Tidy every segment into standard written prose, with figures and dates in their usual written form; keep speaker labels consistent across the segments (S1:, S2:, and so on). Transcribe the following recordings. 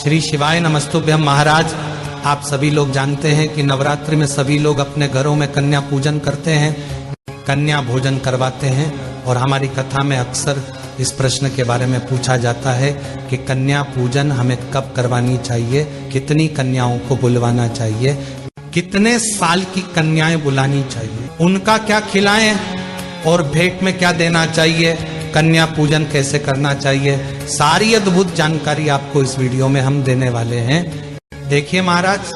S1: श्री शिवाय नमस्तुभ्यम। महाराज, आप सभी लोग जानते हैं कि नवरात्रि में सभी लोग अपने घरों में कन्या पूजन करते हैं, कन्या भोजन करवाते हैं। और हमारी कथा में अक्सर इस प्रश्न के बारे में पूछा जाता है कि कन्या पूजन हमें कब करवानी चाहिए, कितनी कन्याओं को बुलवाना चाहिए, कितने साल की कन्याएं बुलानी चाहिए, उनका क्या खिलाएं और भेंट में क्या देना चाहिए, कन्या पूजन कैसे करना चाहिए, सारी अद्भुत जानकारी आपको इस वीडियो में हम देने वाले हैं। देखिए महाराज,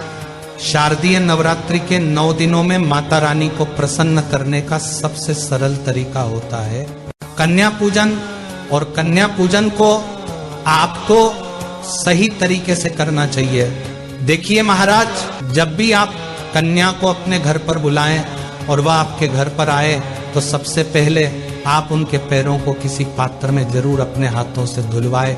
S1: शारदीय नवरात्रि के 9 दिनों में माता रानी को प्रसन्न करने का सबसे सरल तरीका होता है कन्या पूजन। और कन्या पूजन को आपको सही तरीके से करना चाहिए। देखिए महाराज, जब भी आप कन्या को अपने घर पर बुलाएं और वह आपके घर पर आए तो सबसे पहले आप उनके पैरों को किसी पात्र में जरूर अपने हाथों से धुलवाएं।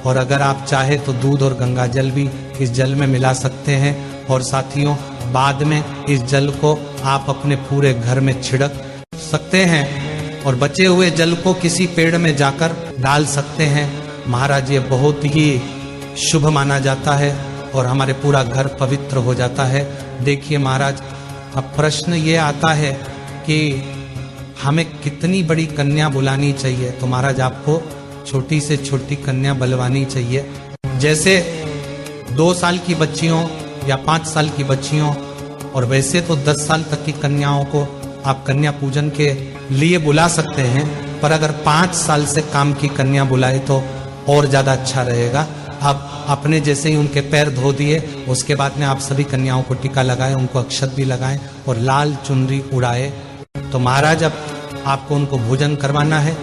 S1: और अगर आप चाहे तो दूध और गंगा जल भी इस जल में मिला सकते हैं। और साथियों, बाद में इस जल को आप अपने पूरे घर में छिड़क सकते हैं और बचे हुए जल को किसी पेड़ में जाकर डाल सकते हैं। महाराज, ये बहुत ही शुभ माना जाता है और हमारे पूरा घर पवित्र हो जाता है। देखिए महाराज, अब प्रश्न ये आता है कि हमें कितनी बड़ी कन्या बुलानी चाहिए। तो महाराज, आपको छोटी से छोटी कन्या बुलवानी चाहिए। जैसे 2 साल की बच्चियों या 5 साल की बच्चियों, और वैसे तो 10 साल तक की कन्याओं को आप कन्या पूजन के लिए बुला सकते हैं, पर अगर 5 साल से काम की कन्या बुलाए तो और ज्यादा अच्छा रहेगा। अब अपने जैसे ही उनके पैर धो दिए, उसके बाद में आप सभी कन्याओं को टीका लगाएं, उनको अक्षत भी लगाएं और लाल चुनरी उड़ाए। तो महाराज, अब आपको उनको भोजन करवाना है।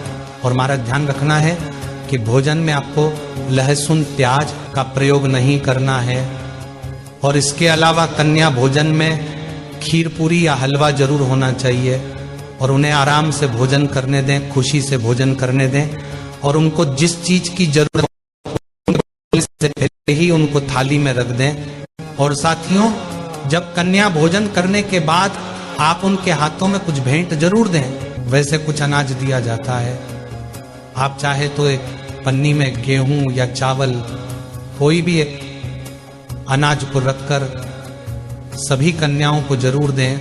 S1: और महाराज, ध्यान रखना है कि भोजन में आपको लहसुन प्याज का प्रयोग नहीं करना है। और इसके अलावा कन्या भोजन में खीर पूरी या हलवा जरूर होना चाहिए। और उन्हें आराम से भोजन करने दें, खुशी से भोजन करने दें। और उनको जिस चीज की जरूरत से पहले ही उनको थाली में रख दें। और साथियों, जब कन्या भोजन करने के बाद आप उनके हाथों में कुछ भेंट जरूर दें। वैसे कुछ अनाज दिया जाता है, आप चाहे तो एक पन्नी में गेहूं या चावल, कोई भी एक अनाज को रखकर सभी कन्याओं को जरूर दें।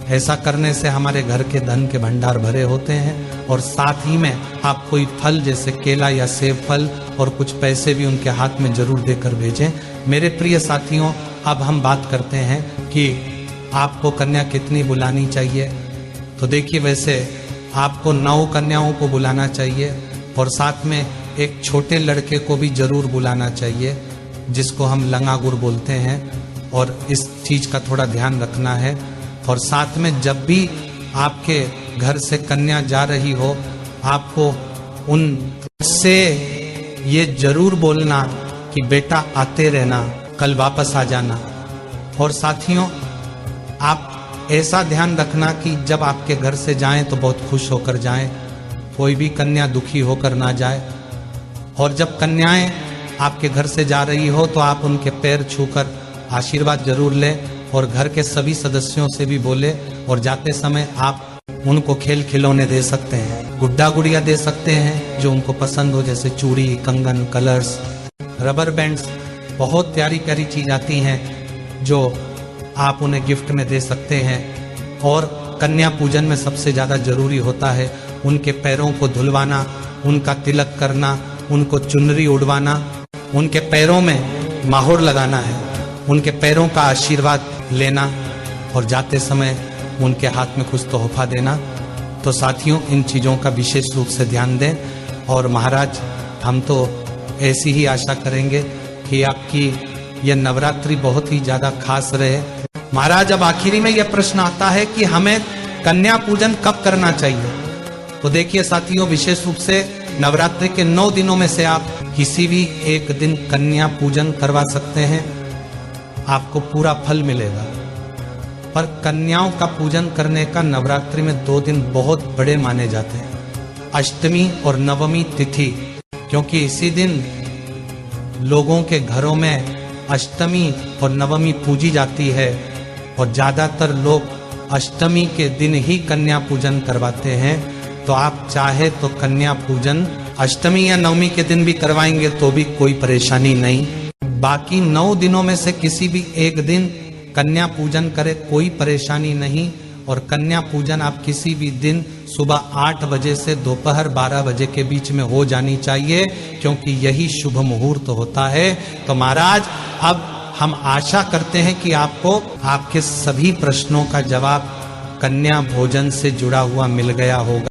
S1: ऐसा करने से हमारे घर के धन के भंडार भरे होते हैं। और साथ ही में आप कोई फल जैसे केला या सेब फल और कुछ पैसे भी उनके हाथ में जरूर देकर भेजें। मेरे प्रिय साथियों, अब हम बात करते हैं कि आपको कन्या कितनी बुलानी चाहिए। तो देखिए, वैसे आपको 9 कन्याओं को बुलाना चाहिए और साथ में एक छोटे लड़के को भी जरूर बुलाना चाहिए, जिसको हम लंगागुर बोलते हैं। और इस चीज का थोड़ा ध्यान रखना है। और साथ में जब भी आपके घर से कन्या जा रही हो, आपको उनसे ये जरूर बोलना कि बेटा आते रहना, कल वापस आ जाना। और साथियों, आप ऐसा ध्यान रखना कि जब आपके घर से जाएं तो बहुत खुश होकर जाएं, कोई भी कन्या दुखी होकर ना जाए। और जब कन्याएं आपके घर से जा रही हो तो आप उनके पैर छूकर आशीर्वाद जरूर लें और घर के सभी सदस्यों से भी बोले। और जाते समय आप उनको खेल खिलौने दे सकते हैं, गुड्डा गुड़िया दे सकते हैं जो उनको पसंद हो, जैसे चूड़ी, कंगन, कलर्स, रबर बैंड्स, बहुत प्यारी प्यारी चीज आती हैं जो आप उन्हें गिफ्ट में दे सकते हैं। और कन्या पूजन में सबसे ज्यादा जरूरी होता है उनके पैरों को धुलवाना, उनका तिलक करना, उनको चुनरी उड़वाना, उनके पैरों में माहौर लगाना है, उनके पैरों का आशीर्वाद लेना और जाते समय उनके हाथ में कुछ तोहफा देना। तो साथियों, इन चीज़ों का विशेष रूप से ध्यान दें। और महाराज, हम तो ऐसी ही आशा करेंगे कि आपकी यह नवरात्रि बहुत ही ज़्यादा खास रहे। महाराज, अब आखिरी में यह प्रश्न आता है कि हमें कन्या पूजन कब करना चाहिए। तो देखिए साथियों, विशेष रूप से नवरात्रि के 9 दिनों में से आप किसी भी एक दिन कन्या पूजन करवा सकते हैं, आपको पूरा फल मिलेगा। पर कन्याओं का पूजन करने का नवरात्रि में 2 दिन बहुत बड़े माने जाते हैं, अष्टमी और नवमी तिथि, क्योंकि इसी दिन लोगों के घरों में अष्टमी और नवमी पूजी जाती है। और ज्यादातर लोग अष्टमी के दिन ही कन्या पूजन करवाते हैं। तो आप चाहे तो कन्या पूजन अष्टमी या नवमी के दिन भी करवाएंगे तो भी कोई परेशानी नहीं। बाकी 9 दिनों में से किसी भी एक दिन कन्या पूजन करे, कोई परेशानी नहीं। और कन्या पूजन आप किसी भी दिन सुबह 8 बजे से दोपहर 12 बजे के बीच में हो जानी चाहिए, क्योंकि यही शुभ मुहूर्त होता है। तो महाराज अब हम आशा करते हैं कि आपको आपके सभी प्रश्नों का जवाब कन्या भोजन से जुड़ा हुआ मिल गया होगा।